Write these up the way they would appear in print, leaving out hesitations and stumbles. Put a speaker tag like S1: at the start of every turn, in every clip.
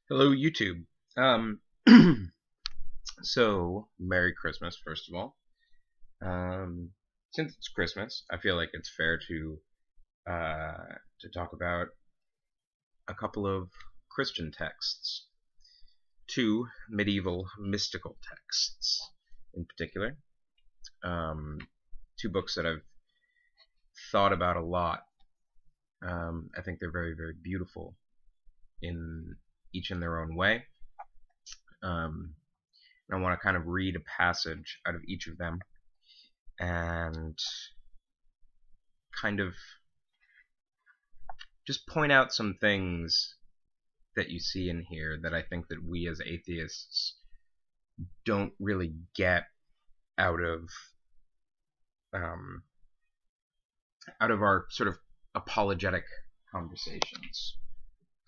S1: Hello, YouTube. Um, so, Merry Christmas, first of all. Um, since it's Christmas, I feel like it's fair to talk about a couple of Christian texts, two medieval mystical texts in particular. Um, Two books that I've thought about a lot. I think they're very, very beautiful in each in their own way. Um, I want to kind of read a passage out of each of them and kind of just point out some things that you see in here that I think that we as atheists don't really get out of um, out of our sort of apologetic conversations.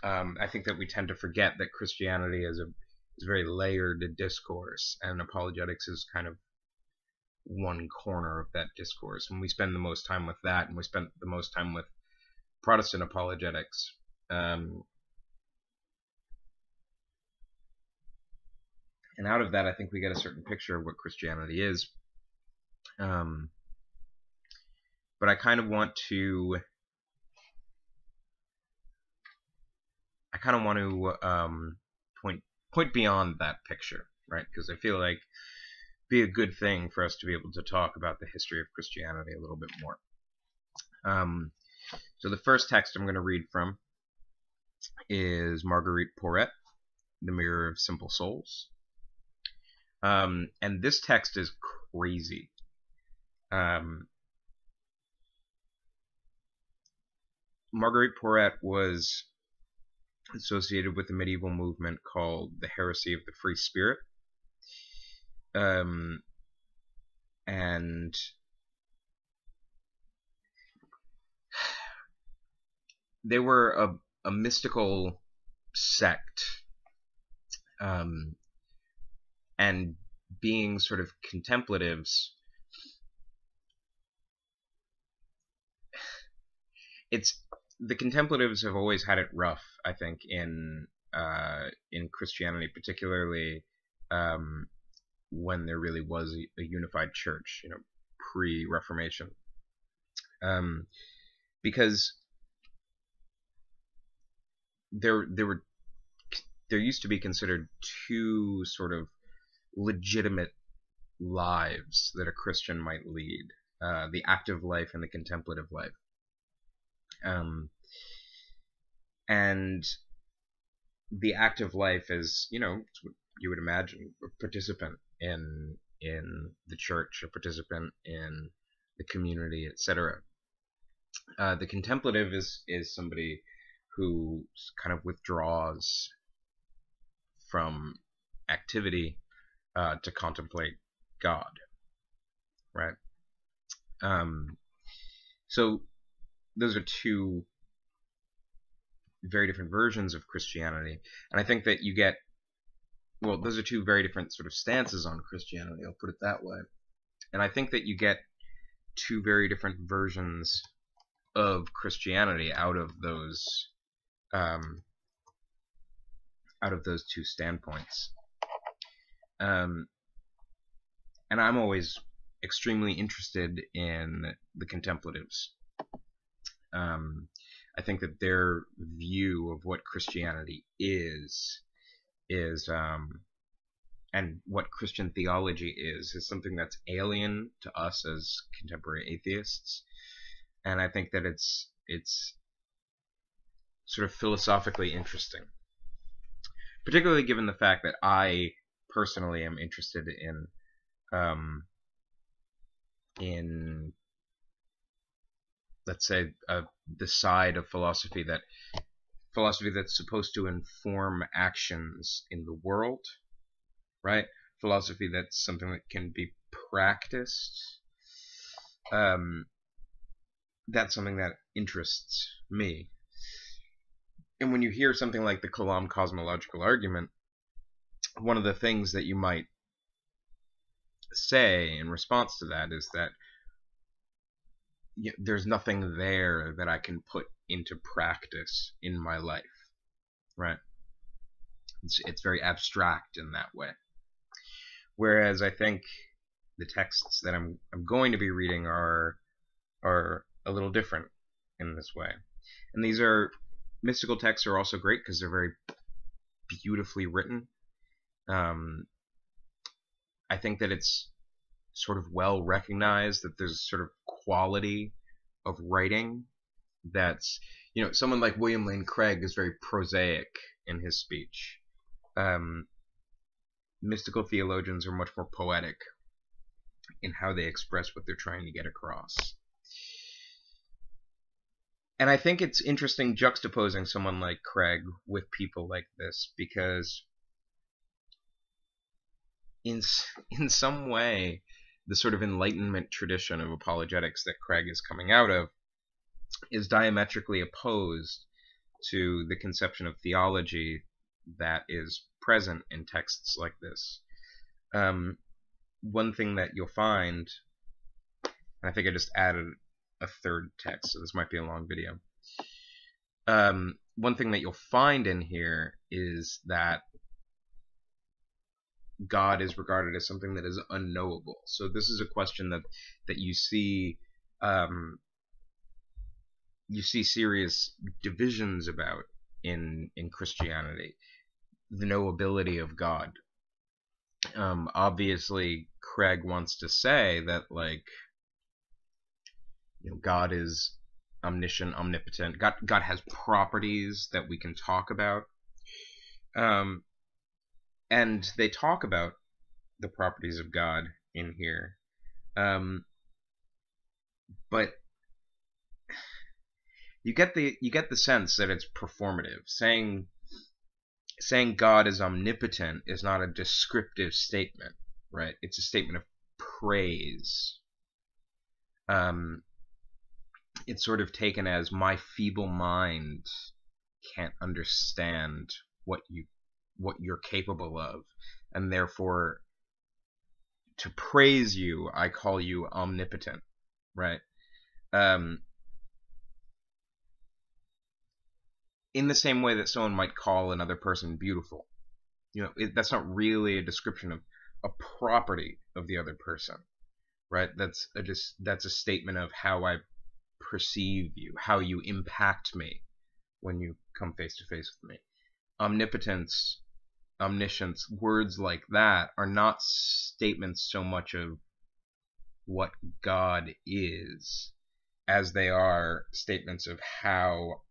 S1: I think that we tend to forget that Christianity is a very layered discourse, and apologetics is kind of one corner of that discourse. And we spend the most time with that, and we spend the most time with Protestant apologetics. Um, and out of that, I think we get a certain picture of what Christianity is. Um, but I kind of want to, point beyond that picture, right? Because I feel like it'd be a good thing for us to be able to talk about the history of Christianity a little bit more. So the first text I'm going to read from is Marguerite Porete, The Mirror of Simple Souls. And this text is crazy. Marguerite Porete was associated with a medieval movement called the Heresy of the Free Spirit. And they were a mystical sect, and being sort of contemplatives, the contemplatives have always had it rough, I think, in Christianity, particularly when there really was a unified church, pre-Reformation, because there used to be considered two sort of legitimate lives that a Christian might lead: the active life and the contemplative life. And the active life is, it's what you would imagine, a participant in the church, a participant in the community, etc. The contemplative is somebody who kind of withdraws from activity to contemplate God, right? So those are two very different versions of Christianity, and I think that you get, well, those are two very different sort of stances on Christianity, I'll put it that way. And I think that you get two very different versions of Christianity out of those two standpoints. And I'm always extremely interested in the contemplatives. I think that their view of what Christianity is and what Christian theology is something that's alien to us as contemporary atheists. And I think that it's sort of philosophically interesting, particularly given the fact that I personally am interested in, let's say, the side of philosophy that's supposed to inform actions in the world, right? Philosophy that's something that can be practiced. That's something that interests me. And when you hear something like the Kalam cosmological argument, one of the things that you might say in response to that is that there's nothing there that I can put into practice in my life, right? It's very abstract in that way. Whereas I think the texts that I'm going to be reading are a little different in this way. And these are mystical texts are also great because they're very beautifully written. I think that it's sort of well recognized that there's sort of quality of writing that's, you know, someone like William Lane Craig is very prosaic in his speech. Mystical theologians are much more poetic in how they express what they're trying to get across. And I think it's interesting juxtaposing someone like Craig with people like this, because in some way, the sort of Enlightenment tradition of apologetics that Craig is coming out of is diametrically opposed to the conception of theology that is present in texts like this. One thing that you'll find, and I think I just added a third text, so this might be a long video. One thing that you'll find in here is that God is regarded as something that is unknowable. So this is a question that you see serious divisions about in Christianity. The knowability of God. Obviously, Craig wants to say that, like, you know, God is omniscient, omnipotent. God has properties that we can talk about. And they talk about the properties of God in here. But you get the sense that it's performative. Saying God is omnipotent is not a descriptive statement, right? It's a statement of praise. It's sort of taken as, my feeble mind can't understand what you're capable of, and therefore to praise you I call you omnipotent, right? In the same way that someone might call another person beautiful, you know, that's not really a description of a property of the other person, right? That's a statement of how I perceive you, how you impact me when you come face to face with me. Omnipotence, omniscience, words like that are not statements so much of what God is as they are statements of how,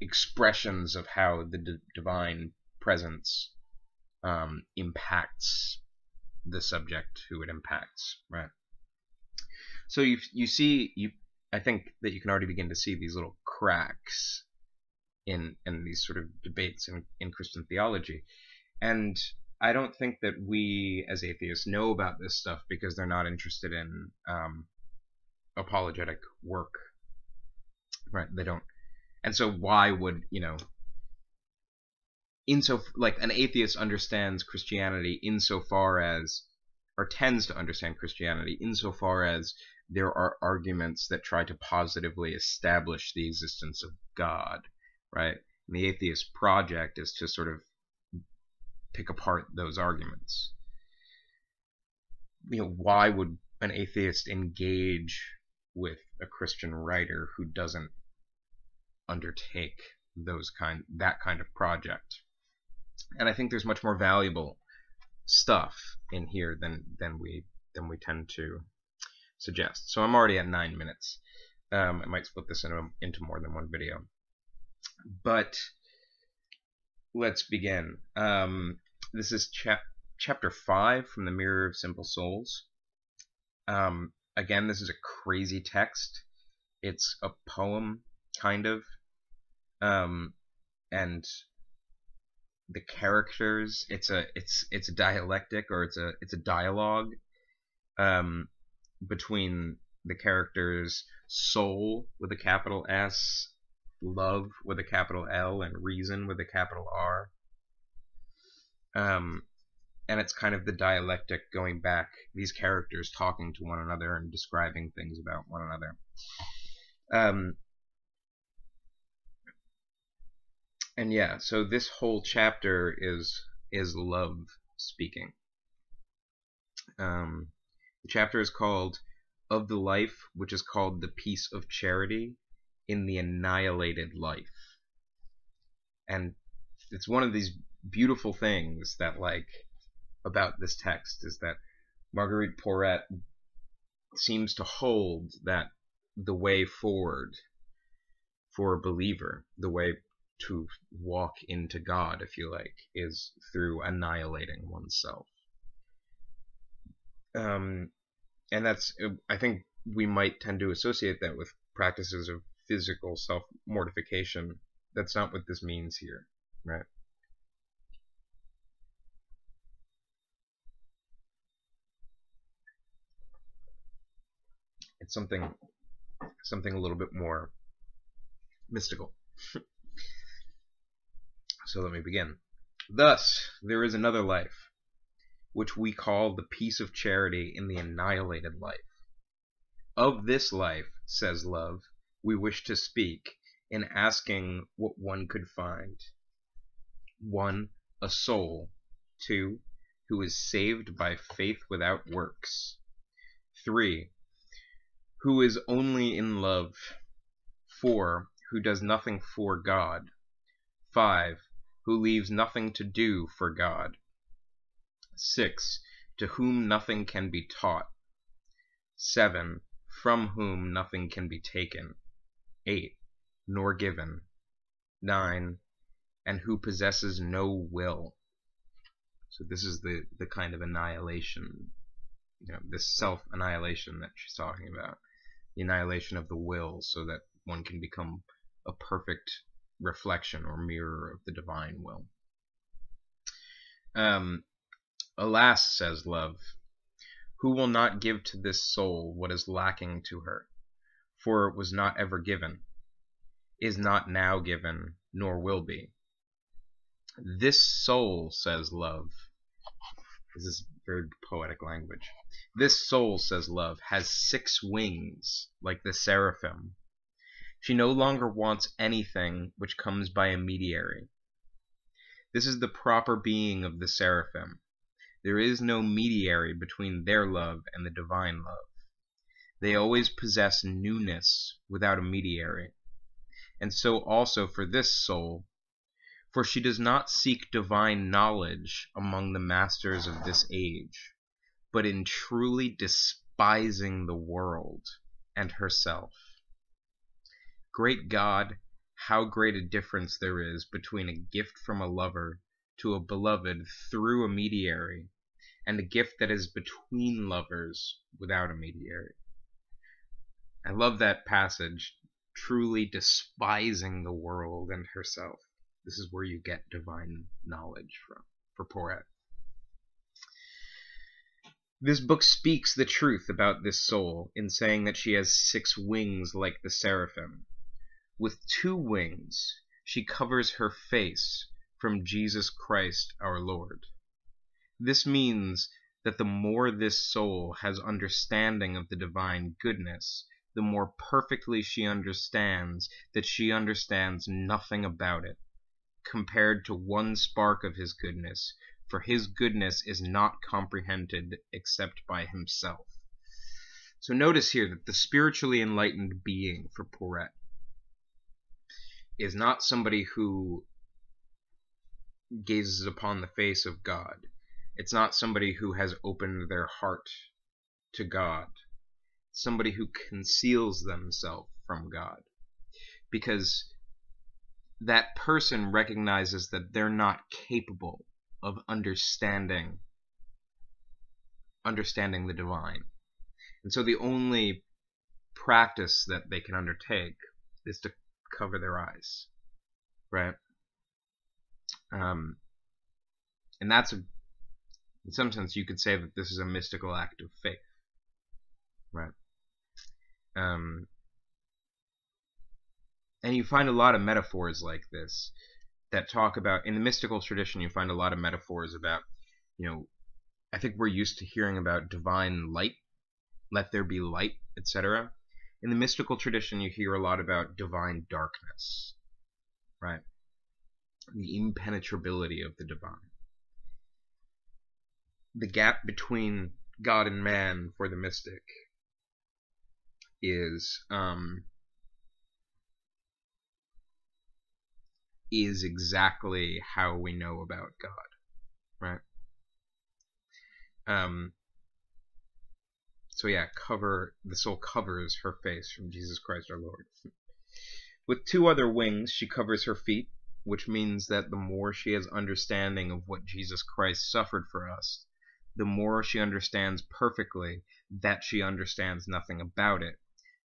S1: expressions of how the divine presence impacts the subject who it impacts, right? So I think that you can already begin to see these little cracks in these sort of debates in Christian theology. And I don't think that we as atheists know about this stuff because they're not interested in apologetic work, right? They don't. And so why would, you know, like an atheist understands Christianity insofar as, or tends to understand Christianity insofar as there are arguments that try to positively establish the existence of God, right? And the atheist project is to sort of pick apart those arguments. You know, why would an atheist engage with a Christian writer who doesn't undertake that kind of project? And I think there's much more valuable stuff in here than we tend to suggest. So I'm already at 9 minutes. I might split this into more than one video. But let's begin. This is chapter 5 from the Mirror of Simple Souls. Again, this is a crazy text. It's a poem, kind of. And the characters, it's a dialectic, or it's a dialogue between the characters soul with a capital S, love with a capital L, and reason with a capital R. And it's kind of the dialectic going back, these characters talking to one another and describing things about one another. And yeah, so this whole chapter is love speaking. The chapter is called "Of the Life which is called the Peace of Charity in the Annihilated Life," and it's one of these beautiful things that about this text is that Marguerite Porete seems to hold that the way forward for a believer, the way to walk into God, if you like, is through annihilating oneself. And that's, I think we might tend to associate that with practices of physical self-mortification. That's not what this means here, right? It's something a little bit more mystical. So let me begin. Thus, there is another life, which we call the peace of charity in the annihilated life. Of this life, says love, we wish to speak, in asking what one could find. 1. A soul. 2. Who is saved by faith without works. 3. Who is only in love. 4. Who does nothing for God. 5. Who leaves nothing to do for God. 6. To whom nothing can be taught. 7. From whom nothing can be taken. 8. Nor given. 9. And who possesses no will. So this is the kind of annihilation, this self-annihilation that she's talking about. The annihilation of the will so that one can become a perfect reflection or mirror of the divine will. Alas, says love, who will not give to this soul what is lacking to her? For it was not ever given, is not now given, nor will be. This soul, says love, this is very poetic language. This soul, says love, has 6 wings, like the seraphim. She no longer wants anything which comes by a mediary. This is the proper being of the seraphim. There is no mediary between their love and the divine love. They always possess newness without a mediary. And so also for this soul, for she does not seek divine knowledge among the masters of this age, but in truly despising the world and herself. Great God, how great a difference there is between a gift from a lover to a beloved through a mediary, and a gift that is between lovers without a mediary. I love that passage, truly despising the world and herself. This is where you get divine knowledge from, for Porete. This book speaks the truth about this soul in saying that she has 6 wings like the seraphim. With 2 wings she covers her face from Jesus Christ our Lord. This means that the more this soul has understanding of the divine goodness, the more perfectly she understands that she understands nothing about it, compared to one spark of his goodness, for his goodness is not comprehended except by himself. So notice here that the spiritually enlightened being for Porete is not somebody who gazes upon the face of God. It's not somebody who has opened their heart to God. It's somebody who conceals themselves from God. Because that person recognizes that they're not capable of understanding the divine. And so the only practice that they can undertake is to cover their eyes, right? And that's in some sense you could say that this is a mystical act of faith, right? And you find a lot of metaphors like this that talk about, in the mystical tradition, you find a lot of metaphors about, I think we're used to hearing about divine light, let there be light, etc. In the mystical tradition, you hear a lot about divine darkness, right? the impenetrability of the divine. The gap between God and man for the mystic is exactly how we know about God, right? So yeah, the soul covers her face from Jesus Christ our Lord. With two other wings, she covers her feet, which means that the more she has understanding of what Jesus Christ suffered for us, the more she understands perfectly that she understands nothing about it,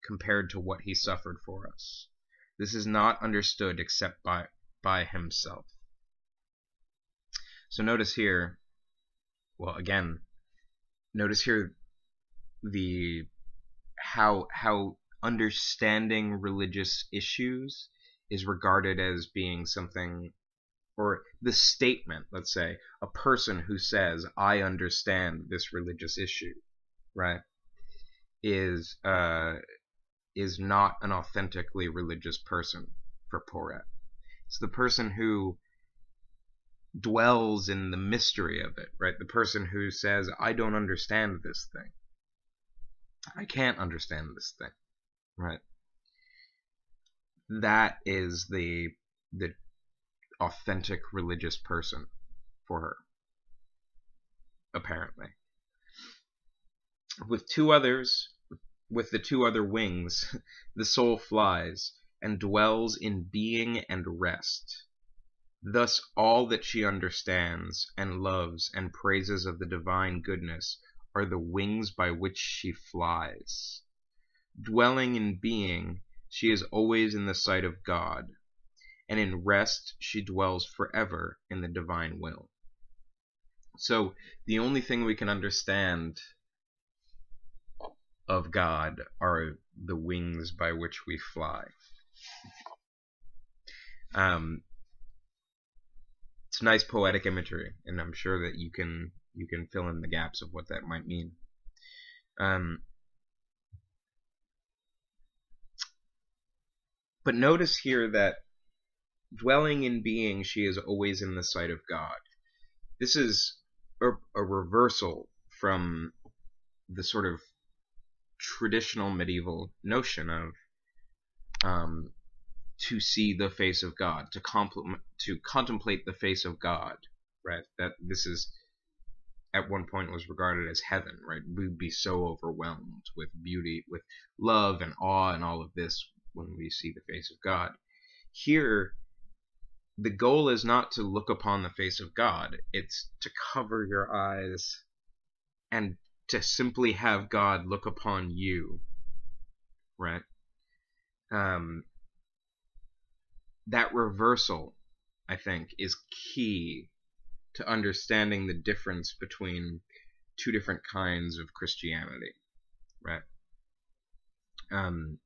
S1: compared to what he suffered for us. This is not understood except by himself. So notice here, well, again, notice here how understanding religious issues is regarded as being something, or the statement, let's say, a person who says, I understand this religious issue, right, is not an authentically religious person for Porret. It's the person who dwells in the mystery of it, right? The person who says, I don't understand this thing. I can't understand this thing, right? That is the authentic religious person for her, apparently. With the two other wings, the soul flies and dwells in being and rest. Thus all that she understands and loves and praises of the divine goodness are the wings by which she flies. Dwelling in being, she is always in the sight of God, and in rest she dwells forever in the divine will. So the only thing we can understand of God are the wings by which we fly. It's nice poetic imagery, and I'm sure that you can fill in the gaps of what that might mean. But notice here that dwelling in being, she is always in the sight of God. This is a reversal from the sort of traditional medieval notion of to see the face of God, to contemplate the face of God, right? That this is at one point was regarded as heaven, right? We'd be so overwhelmed with beauty, with love and awe and all of this when we see the face of God. Here, the goal is not to look upon the face of God, it's to cover your eyes and to simply have God look upon you, right? That reversal, I think, is key to understanding the difference between two different kinds of Christianity, right? And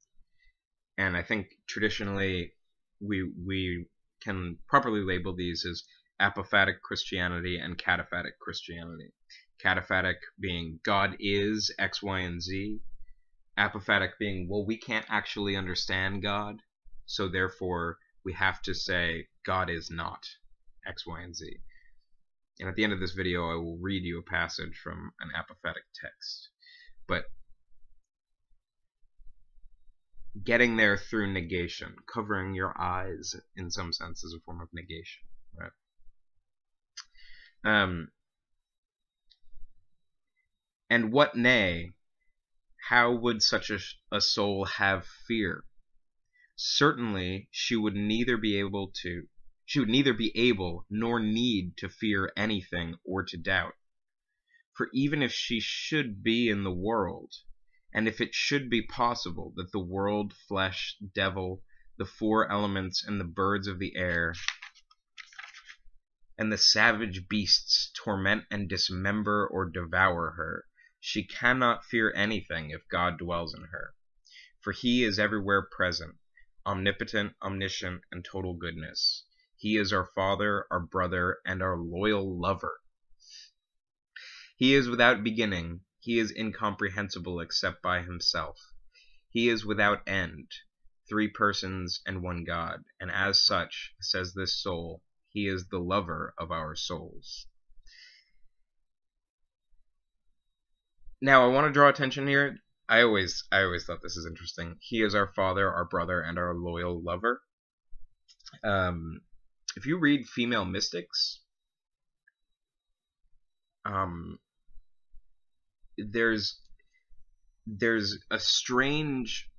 S1: I think traditionally we can properly label these as apophatic Christianity and cataphatic Christianity. Cataphatic being God is X, Y, and Z. Apophatic being, well, we can't actually understand God, so therefore we have to say God is not X, Y, and Z. And at the end of this video, I will read you a passage from an apophatic text. But getting there through negation, covering your eyes in some sense is a form of negation, right? And what nay? How would such a soul have fear? Certainly she would neither be able nor need to fear anything or to doubt. For even if she should be in the world, and if it should be possible that the world, flesh, devil, the four elements, and the birds of the air, and the savage beasts torment and dismember or devour her, she cannot fear anything if God dwells in her. For he is everywhere present, omnipotent, omniscient, and total goodness. He is our Father, our brother, and our loyal lover. He is without beginning. He is incomprehensible except by himself. He is without end, 3 persons and 1 God, and as such, says this soul, He is the lover of our souls. Now, I want to draw attention here. I always thought this is interesting. He is our father, our brother, and our loyal lover. If you read female mystics, there's a strange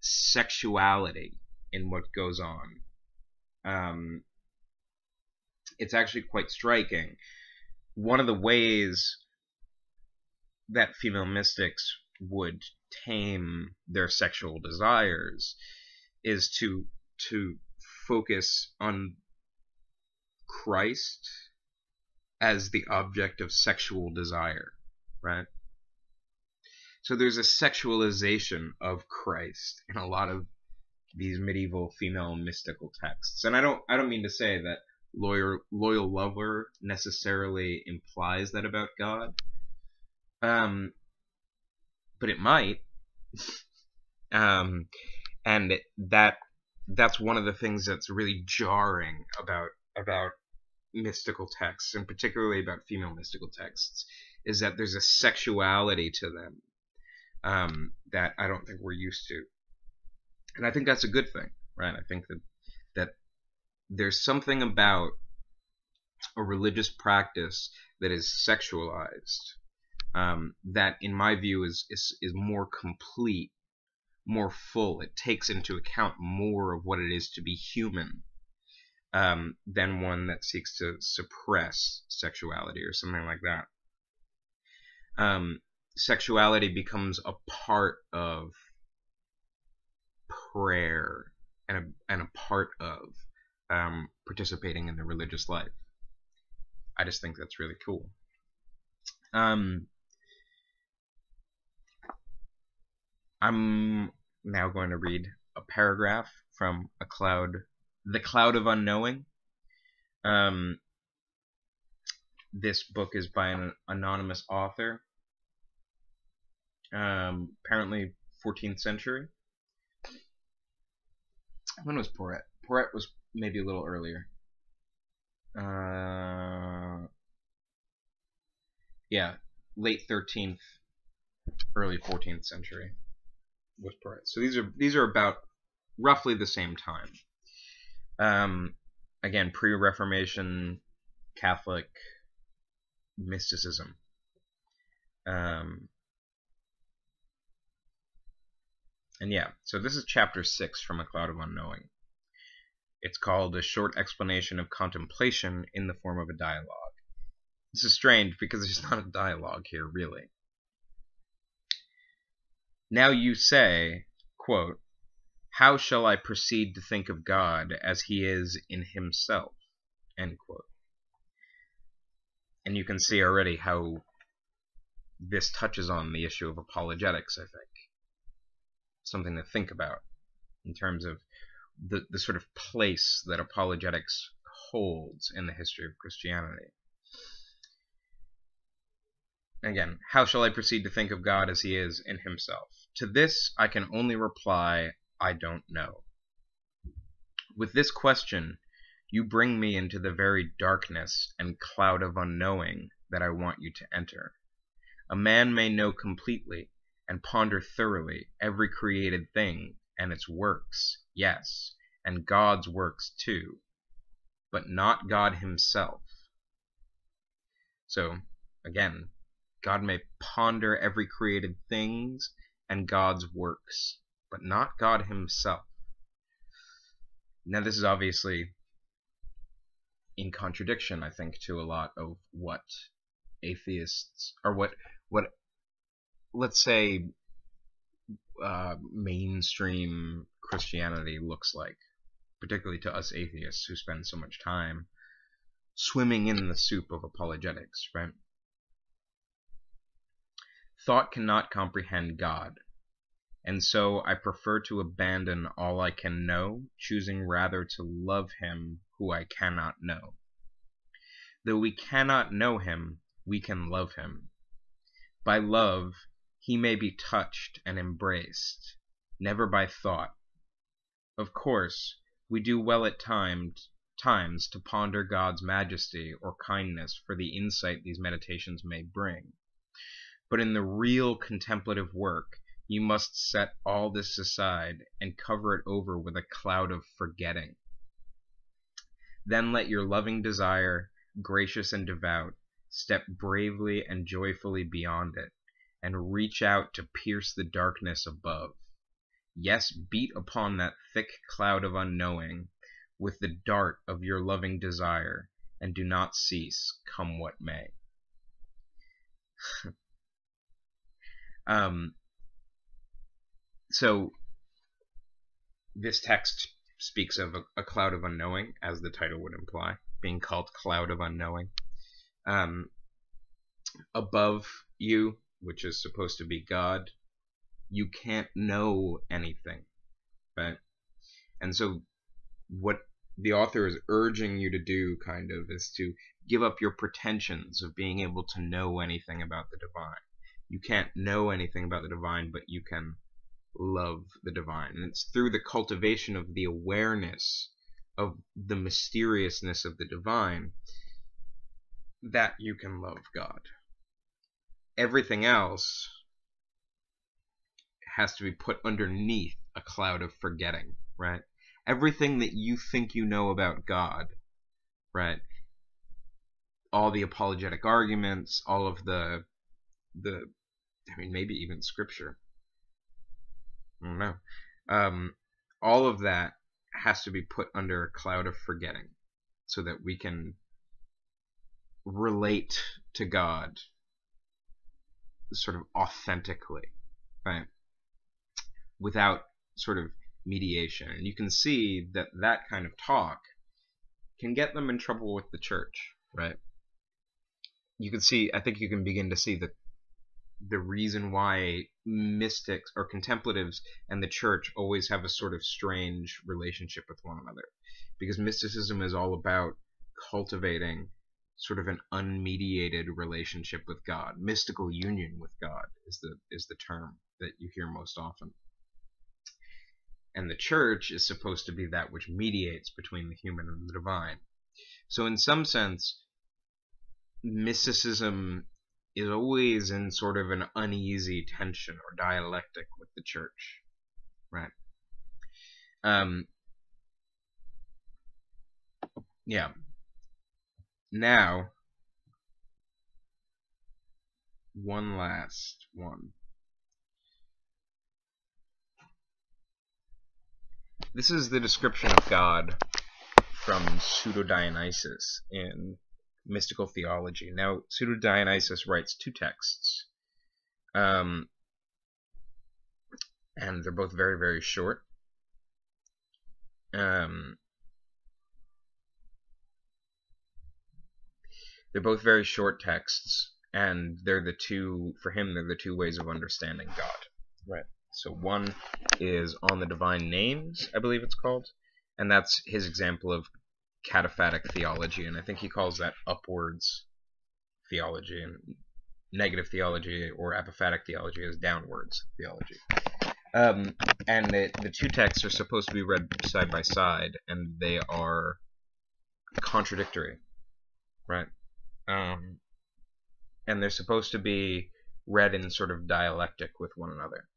S1: sexuality in what goes on. It's actually quite striking. One of the ways that female mystics would tame their sexual desires is to focus on Christ as the object of sexual desire, right? So there's a sexualization of Christ in a lot of these medieval female mystical texts. And I don't mean to say that loyal lover necessarily implies that about God. But it might. And that's one of the things that's really jarring about mystical texts, and particularly about female mystical texts, is that there's a sexuality to them that I don't think we're used to. And I think that's a good thing, right? I think that there's something about a religious practice that is sexualized that, in my view, is more complete, more full. It takes into account more of what it is to be human than one that seeks to suppress sexuality or something like that. Sexuality becomes a part of prayer and a part of participating in the religious life. I just think that's really cool. I'm now going to read a paragraph from The Cloud of Unknowing. This book is by an anonymous author, apparently 14th century. When was Porret? Porret was maybe a little earlier. Yeah, late 13th, early 14th century was Porret. So these are about roughly the same time. Again, pre-Reformation Catholic mysticism. And yeah, so this is chapter 6 from A Cloud of Unknowing. It's called A Short Explanation of Contemplation in the Form of a Dialogue. This is strange because there's not a dialogue here, really. Now you say, quote, "How shall I proceed to think of God as he is in himself?" End quote. And you can see already how this touches on the issue of apologetics, I think. Something to think about in terms of the sort of place that apologetics holds in the history of Christianity. Again, how shall I proceed to think of God as he is in himself? To this I can only reply, I don't know. With this question, you bring me into the very darkness and cloud of unknowing that I want you to enter. A man may know completely and ponder thoroughly every created thing and its works, yes, and God's works too, but not God himself. So, again, God may ponder every created things and God's works, but not God himself. Now, this is obviously in contradiction, I think, to a lot of what atheists, or what let's say, mainstream Christianity looks like, particularly to us atheists who spend so much time swimming in the soup of apologetics, right? Thought cannot comprehend God, and so I prefer to abandon all I can know, choosing rather to love him who I cannot know. Though we cannot know him, we can love him. By love, he may be touched and embraced, never by thought. Of course, we do well at times times to ponder God's majesty or kindness for the insight these meditations may bring. But in the real contemplative work, you must set all this aside and cover it over with a cloud of forgetting. Then let your loving desire, gracious and devout, step bravely and joyfully beyond it, and reach out to pierce the darkness above. Yes, beat upon that thick cloud of unknowing with the dart of your loving desire, and do not cease, come what may. So this text speaks of a cloud of unknowing, as the title would imply, being called Cloud of Unknowing. Above you, which is supposed to be God, you can't know anything, right? And so what the author is urging you to do, kind of, is to give up your pretensions of being able to know anything about the divine. You can't know anything about the divine, but you can love the divine. And it's through the cultivation of the awareness of the mysteriousness of the divine that you can love God. Everything else has to be put underneath a cloud of forgetting, right? Everything that you think you know about God, right? All the apologetic arguments, all of the maybe even scripture. I don't know. All of that has to be put under a cloud of forgetting so that we can relate to God sort of authentically, right? Without sort of mediation. And you can see that that kind of talk can get them in trouble with the church, right? You can see, I think you can begin to see that the reason why mystics or contemplatives and the church always have a sort of strange relationship with one another, because mysticism is all about cultivating sort of an unmediated relationship with God. Mystical union with God is the term that you hear most often. And the church is supposed to be that which mediates between the human and the divine. So in some sense, mysticism is always in sort of an uneasy tension or dialectic with the church, right? Yeah. Now, one last one. This is the description of God from Pseudo-Dionysius in Mystical Theology. Now, Pseudo-Dionysius writes two texts, and they're both very, very short. They're both very short texts, and they're the two ways of understanding God, right? So one is On the Divine Names, I believe it's called, and that's his example of cataphatic theology, and I think he calls that upwards theology, and negative theology or apophatic theology is downwards theology. And the two texts are supposed to be read side by side, and they are contradictory, right? And they're supposed to be read in sort of dialectic with one another.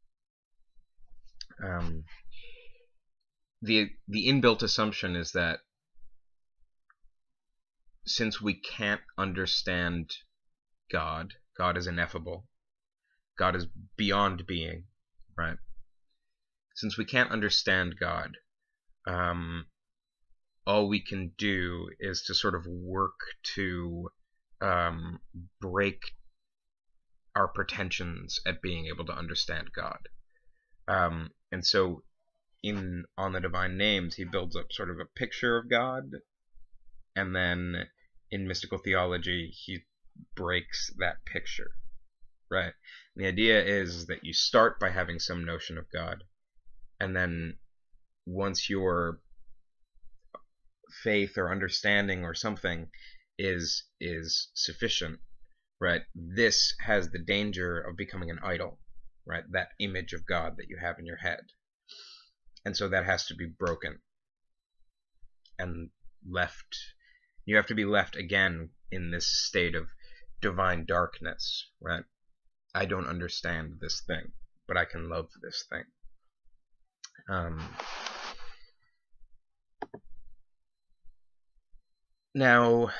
S1: The inbuilt assumption is that since we can't understand God is ineffable, God is beyond being, right? Since we can't understand God, all we can do is to sort of work to break our pretensions at being able to understand God. And so On the Divine Names, he builds up sort of a picture of God, and then in Mystical Theology, he breaks that picture, right? And the idea is that you start by having some notion of God, and then once your faith or understanding or something is sufficient, right, this has the danger of becoming an idol, right? That image of God that you have in your head. And so that has to be broken. And left. You have to be left again in this state of divine darkness, right? I don't understand this thing, but I can love this thing. Now,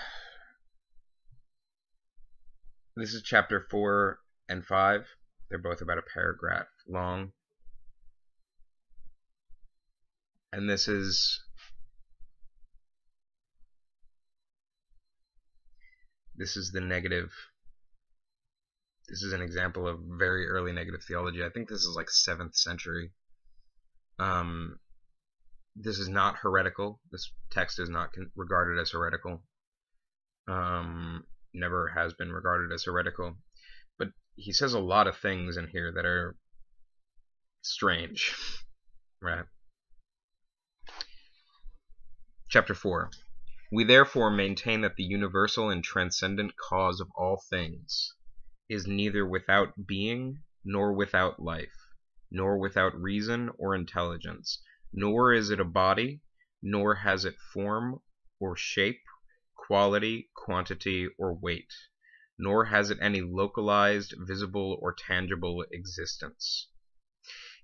S1: this is chapter 4 and 5. They're both about a paragraph long. And this is the negative. This is an example of very early negative theology. I think this is like 7th century. This is not heretical. This text is not regarded as heretical. Never has been regarded as heretical. But he says a lot of things in here that are strange, right? Chapter 4. We therefore maintain that the universal and transcendent cause of all things is neither without being, nor without life, nor without reason or intelligence, nor is it a body, nor has it form or shape, quality, quantity, or weight, nor has it any localized, visible, or tangible existence.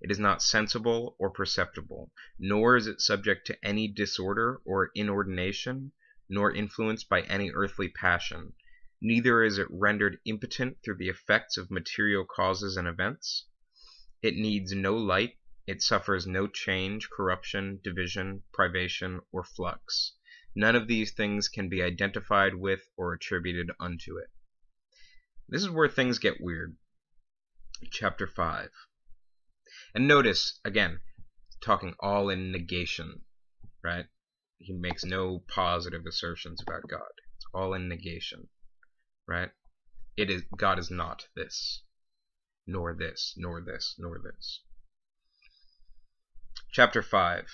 S1: It is not sensible or perceptible, nor is it subject to any disorder or inordination, nor influenced by any earthly passion. Neither is it rendered impotent through the effects of material causes and events. It needs no light, it suffers no change, corruption, division, privation, or flux. None of these things can be identified with or attributed unto it. This is where things get weird. Chapter 5. And notice, again, talking all in negation, right? He makes no positive assertions about God. It's all in negation, right? God is not this, nor this, nor this, nor this. Chapter 5.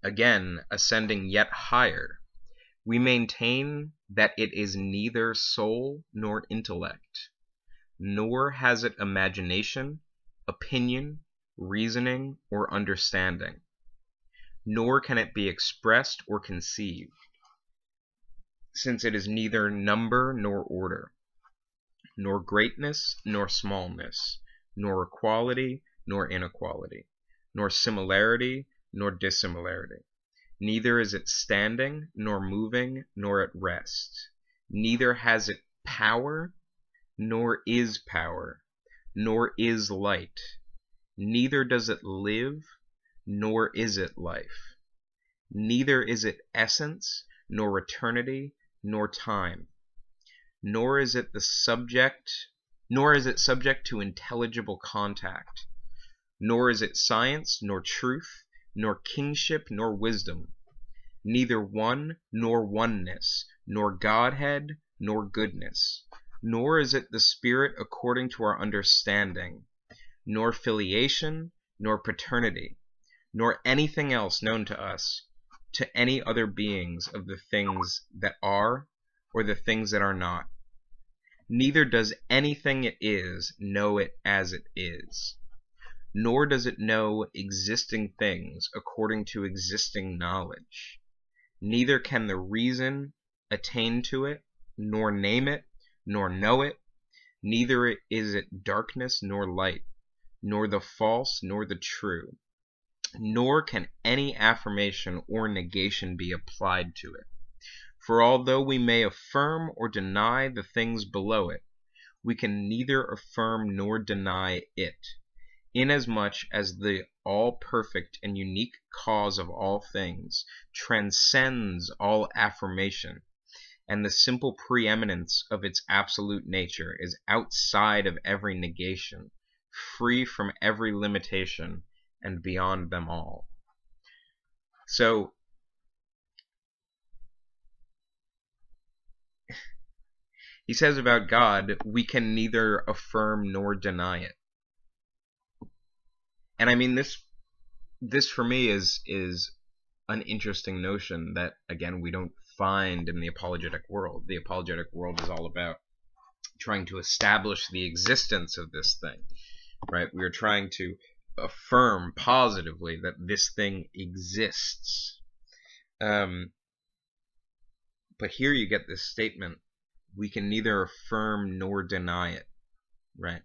S1: Again, ascending yet higher, we maintain that it is neither soul nor intellect, nor has it imagination, opinion, reasoning, or understanding, nor can it be expressed or conceived, since it is neither number nor order, nor greatness nor smallness, nor equality nor inequality, nor similarity nor dissimilarity. Neither is it standing, nor moving, nor at rest. Neither has it power, nor is power, nor is light. Neither does it live, nor is it life. Neither is it essence, nor eternity, nor time. Nor is it subject to intelligible contact. Nor is it science, nor truth, nor kingship, nor wisdom. Neither one, nor oneness, nor Godhead, nor goodness. Nor is it the Spirit according to our understanding, nor filiation, nor paternity, nor anything else known to us, to any other beings of the things that are, or the things that are not. Neither does anything it is know it as it is, nor does it know existing things according to existing knowledge. Neither can the reason attain to it, nor name it, nor know it. Neither is it darkness nor light, nor the false nor the true. Nor can any affirmation or negation be applied to it. For although we may affirm or deny the things below it, we can neither affirm nor deny it, inasmuch as the all-perfect and unique cause of all things transcends all affirmation, and the simple preeminence of its absolute nature is outside of every negation, free from every limitation, and beyond them all. So, he says about God, we can neither affirm nor deny it. And I mean, this for me is an interesting notion that, again, we don't find in the apologetic world. The apologetic world is all about trying to establish the existence of this thing, right? We are trying to affirm positively that this thing exists. But here you get this statement: we can neither affirm nor deny it, right?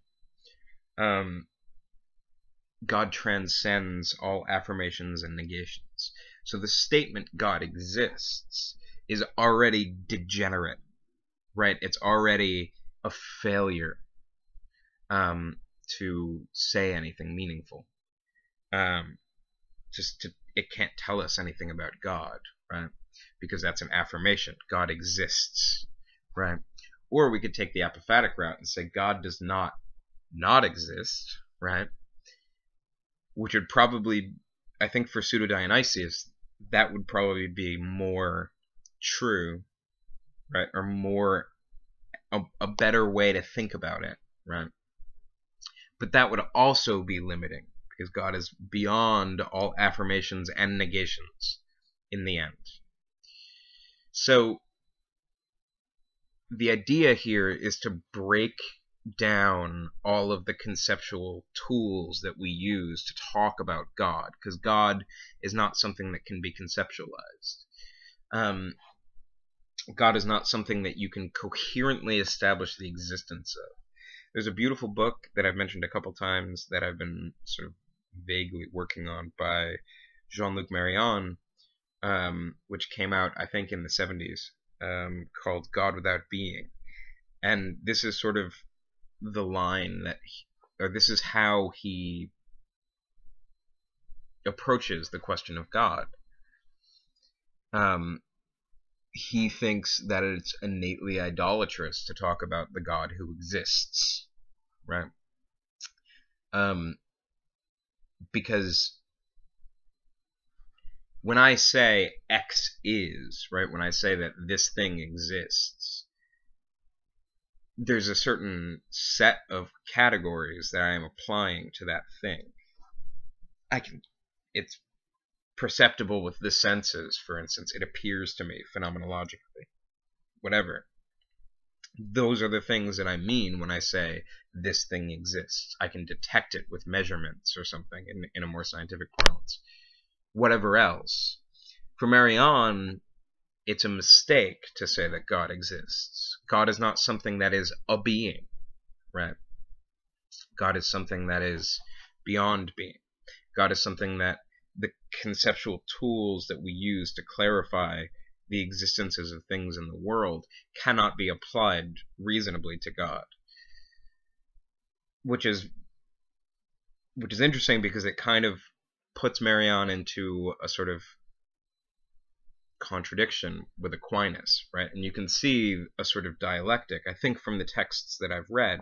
S1: God transcends all affirmations and negations. So the statement God exists is already degenerate, right? It's already a failure to say anything meaningful. It can't tell us anything about God, right? Because that's an affirmation. God exists, right? Or we could take the apophatic route and say God does not exist, right? Which would probably, I think for Pseudo-Dionysius, that would probably be more true, right? Or more, a better way to think about it, right? But that would also be limiting, because God is beyond all affirmations and negations in the end. So the idea here is to break down all of the conceptual tools that we use to talk about God, because God is not something that can be conceptualized. God is not something that you can coherently establish the existence of. There's a beautiful book that I've mentioned a couple times that I've been sort of vaguely working on by Jean-Luc Marion, which came out, I think, in the 70s, called God Without Being. And this is sort of the line that, or this is how he approaches the question of God. He thinks that it's innately idolatrous to talk about the God who exists, right? Because when I say X is, right, when I say that this thing exists, there's a certain set of categories that I am applying to that thing. It's perceptible with the senses, for instance. It appears to me phenomenologically. Whatever. Those are the things that I mean when I say this thing exists. I can detect it with measurements or something in a more scientific parlance. Whatever else. For Marion, it's a mistake to say that God exists. God is not something that is a being, right? God is something that is beyond being. God is something that the conceptual tools that we use to clarify the existences of things in the world cannot be applied reasonably to God. Which is interesting, because it kind of puts Marion into a sort of contradiction with Aquinas, right? And you can see a sort of dialectic. I think from the texts that I've read,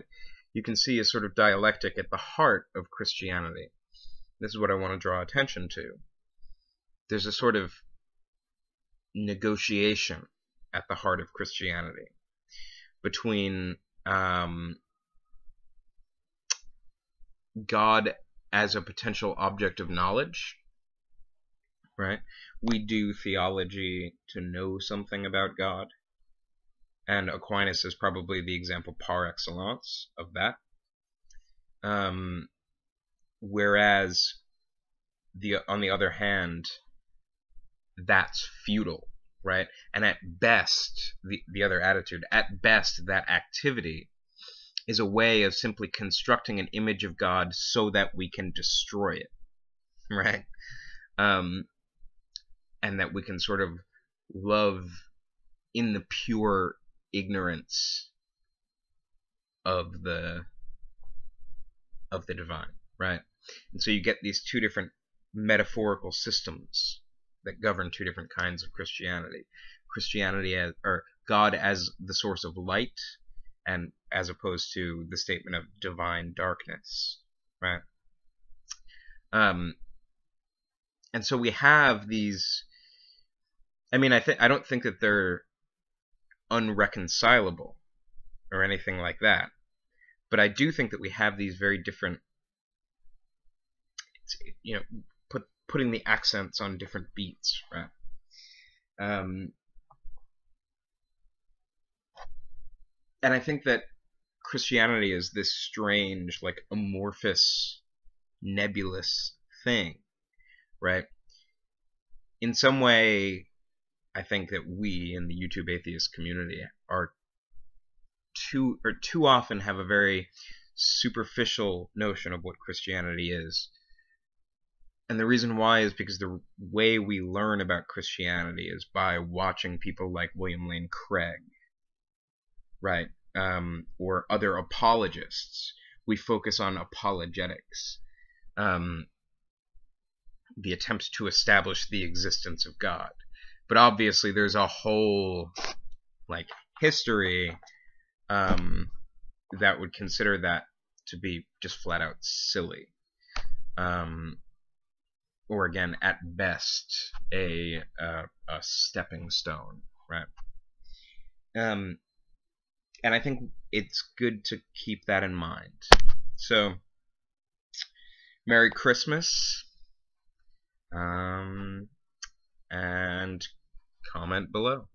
S1: you can see a sort of dialectic at the heart of Christianity. This is what I want to draw attention to. There's a sort of negotiation at the heart of Christianity between God as a potential object of knowledge, right? We do theology to know something about God, and Aquinas is probably the example par excellence of that. Whereas on the other hand, that's futile, right? And at best, the other attitude, at best, that activity is a way of simply constructing an image of God so that we can destroy it, right? And that we can sort of love in the pure ignorance of the divine, right? And so you get these two different metaphorical systems that govern two different kinds of Christianity. Christianity as, or God as the source of light, and as opposed to the statement of divine darkness, right? And so we have these. I mean, I don't think that they're unreconcilable or anything like that, but I do think that we have these very different, you know, putting the accents on different beats, right? And I think that Christianity is this strange, like, amorphous, nebulous thing, right? In some way, I think that we in the YouTube atheist community are too often have a very superficial notion of what Christianity is. And the reason why is because the way we learn about Christianity is by watching people like William Lane Craig, right? Or other apologists. We focus on apologetics, the attempts to establish the existence of God. But obviously, there's a whole history that would consider that to be just flat out silly, or again, at best, a stepping stone, right? And I think it's good to keep that in mind. So, Merry Christmas, and comment below.